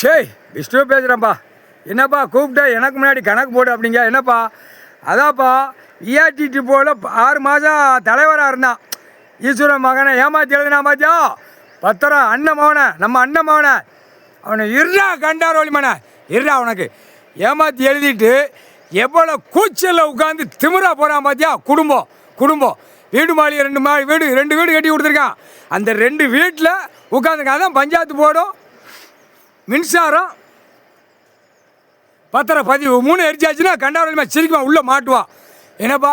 சரி விஷ்ணு பேசுகிறேன்ப்பா. என்னப்பா கூப்பிட்ட எனக்கு முன்னாடி கணக்கு போடு அப்படிங்க. என்னப்பா அதான்ப்பா இஆர்டிடி போல 6 மாதம் தலைவராக இருந்தான். ஈஸ்வரன் மகனை ஏமாற்றி எழுதினா பாத்தியா பத்திரம். அண்ணன் மகனை நம்ம அண்ணன் மகனை அவனை இருடா கண்டார் ஒளிமனை இருடா அவனுக்கு ஏமாற்றி எழுதிட்டு எவ்வளோ கூச்சலில் உட்காந்து திமிரா போகிறான் பாத்தியா. குடும்பம் வீடு மாளிகை 2 வீடு கட்டி கொடுத்துருக்கான். அந்த 2 வீட்டில் உட்காந்துருக்கான். அதான் பஞ்சாயத்து போடும் மின்சாரம் பத்திரப்பதிவு 3 எரிச்சாச்சுன்னா கண்டாவரமாக சிரிக்குவான் உள்ளே மாட்டுவான். என்னப்பா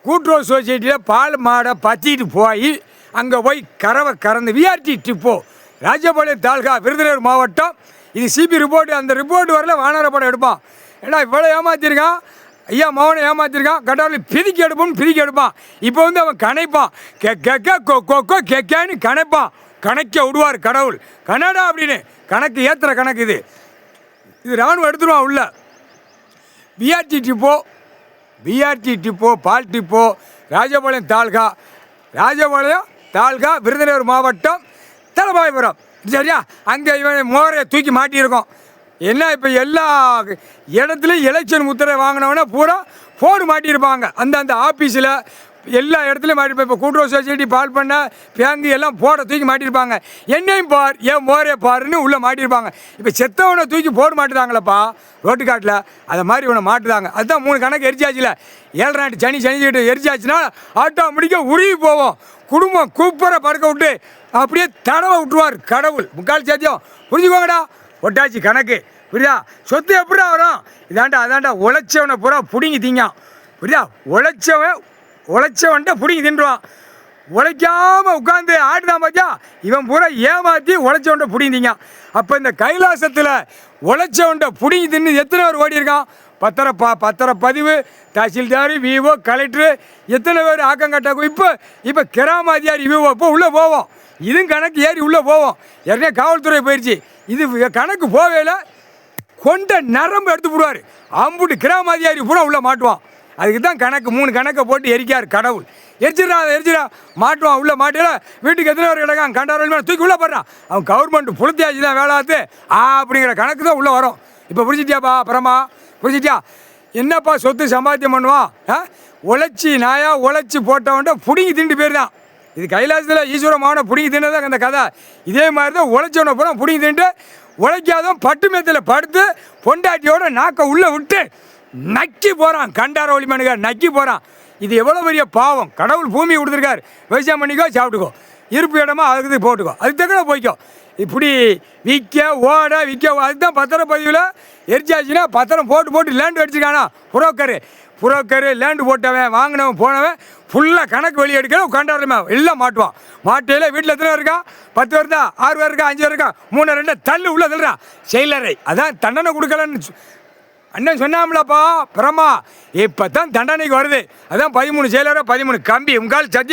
கூட்டுறவு சொசைட்டியில் பால் மாடை பற்றிட்டு போய் அங்கே போய் கறவை கறந்து விஆர்டி டிப்போ ராஜபாளையம் தாலுகா விருதுநகர் மாவட்டம். இது சிபி ரிப்போர்ட்டு. அந்த ரிப்போர்ட் வரல வானர படம் எடுப்பான். ஏன்னா இவ்வளோ ஏமாற்றிருக்கான் ஐயா மகனை ஏமாற்றிருக்கான். கண்டாவில் பிரிக்கி எடுப்பான். இப்போ வந்து அவன் கணைப்பான் கெக்கான்னு கணைப்பான். கணக்க விடுவார் கடவுள் கனடா அப்படின்னு கணக்கு ஏற்றுற கணக்கு. இது ராணுவம் எடுத்துருவான் உள்ள. பிஆர்டி டிப்போ பால் டிப்போ ராஜபாளையம் தாலுகா விருதுநகர் மாவட்டம் தலபாயபுரம். சரியா அங்கே இவன் மோரையை தூக்கி மாட்டியிருக்கோம். என்ன இப்போ எல்லா இடத்துலையும் எலெக்ஷன் உத்தரவு வாங்கினவொன்னே பூரா போர்டு மாட்டியிருப்பாங்க. அந்த ஆஃபீஸில் எல்லா இடத்துலையும் மாட்டிருப்பேன். இப்போ கூட்டுறவு சொசைட்டி பால் பண்ண பேங்கு எல்லாம் போட தூக்கி மாட்டியிருப்பாங்க. என்னையும் பார் ஏன் மோரே பாருன்னு உள்ளே மாட்டியிருப்பாங்க. இப்போ செத்தவனை தூக்கி போட மாட்டுதாங்களப்பா ரோட்டுக்காட்டில். அதை மாதிரி இவனை மாட்டுதாங்க. அதுதான் 3 கணக்கு எரிச்சாச்சுல 7 நாட்டு சனிக்கிட்டு எரிச்சாச்சுன்னா ஆட்டோமேட்டிக்காக உருகி போவோம். குடும்பம் கூப்பரை படுக்க விட்டு அப்படியே தடவை விட்டுருவார் கடவுள். முக்கால் சாத்தியம் புரிஞ்சுக்கோங்கடா. ஒட்டாச்சு கணக்கு புரியா. சொத்து எப்படா வரும். அதாண்டா உழைச்சவனை பூரா பிடிங்கி திங்கான் புரியா. உழைச்சவன்ட்ட பிடிங்கி தின்றுவான். உழைக்காமல் உட்காந்து ஆட்டுதான் பாத்தியா. இவன் பூரா ஏமாற்றி உழைச்சவன்ட்ட பிடிங்கி திங்கான். அப்போ இந்த கைலாசத்தில் உழைச்சவன்ட்ட பிடிங்கி தின்னு எத்தனை பேர் ஓடி இருக்கான். பத்திரப்பதிவு தாசில்தார் விஓ கலெக்டரு எத்தனை பேர் ஆக்கங்கட்டாக்கும். இப்போ கிராம அதிகாரி விஓ இப்போ உள்ளே போவோம். இதுவும் கணக்கு ஏறி உள்ளே போவோம். ஏற்கனவே காவல்துறை போயிடுச்சு. இது கணக்கு போவேல கொண்ட நரம்பு எடுத்து போடுவார். அம்புட்டு கிராம அதிகாரி பூரா உள்ளே மாட்டுவான். அதுக்கு தான் கணக்கு 3 கணக்கை போட்டு எரிக்கார் கடவுள். எரிச்சிடா மாட்டுவான். உள்ளே மாட்டில வீட்டுக்கு எத்தனை பேர் கிடக்கான் கண்டாரோல் தூக்கி உள்ளே போடுறான். அவன் கவர்மெண்ட் புளுத்தியாச்சு தான் வேளாத்து அப்படிங்கிற கணக்கு தான் உள்ளே வரும். இப்போ புரிஞ்சிட்டியாப்பா அப்புறமா புரிஞ்சிட்டியா. என்னப்பா சொத்து சம்பாத்தியம் பண்ணுவான். உழைச்சி போட்டவன்ட்ட பிடிங்கி திண்டு பேர் தான். இது கைலாசத்தில் ஈஸ்வர மகனை பிடிங்கி தின்னதான் அந்த கதை. இதே மாதிரி தான் உழைச்சவனை பூரா பிடிங்கி தின்ட்டு உழைக்காதவன் பட்டு மேத்தில் படுத்து பொண்டாட்டியோட நாக்கை உள்ளே விட்டு நக்கி போகிறான். கண்டார ஒளிமனுங்க நக்கி போகிறான். இது எவ்வளோ பெரிய பாவம். கடவுள் பூமி கொடுத்துருக்காரு. விவசாயம் பண்ணிக்கோ சாப்பிட்டுக்கோ. இருப்பு இடமா அதுக்கு போட்டுக்கோ. அதுக்கு தக்கன போய்க்கோ. இப்படி விற்க அதுதான் பத்திரப்பதிவில் எரிச்சாச்சுன்னா பத்திரம் போட்டு லேண்டு அடிச்சுக்கானா புரோக்கரு லேண்டு போட்டவன் வாங்கினவன் போனவன் ஃபுல்லாக கணக்கு வெளியே எடுக்கிறவன் கண்டாரமே எல்லாம் மாட்டுவான். மாட்டையில் வீட்டில் எத்தனை பேர் இருக்கா 10 பேர் தான் 6 பேர் இருக்கா 5 பேர் இருக்கா 3 2 தள்ளு உள்ள தள்ளுறா செயலரை. அதான் தண்டனை கொடுக்கலன்னு அண்ணன் சொன்னாமலப்பா பிரமா. இப்போ தான் தண்டனைக்கு வருது. அதான் 13 செயலரை 13 கம்பி உங்கால் சத்தியம்.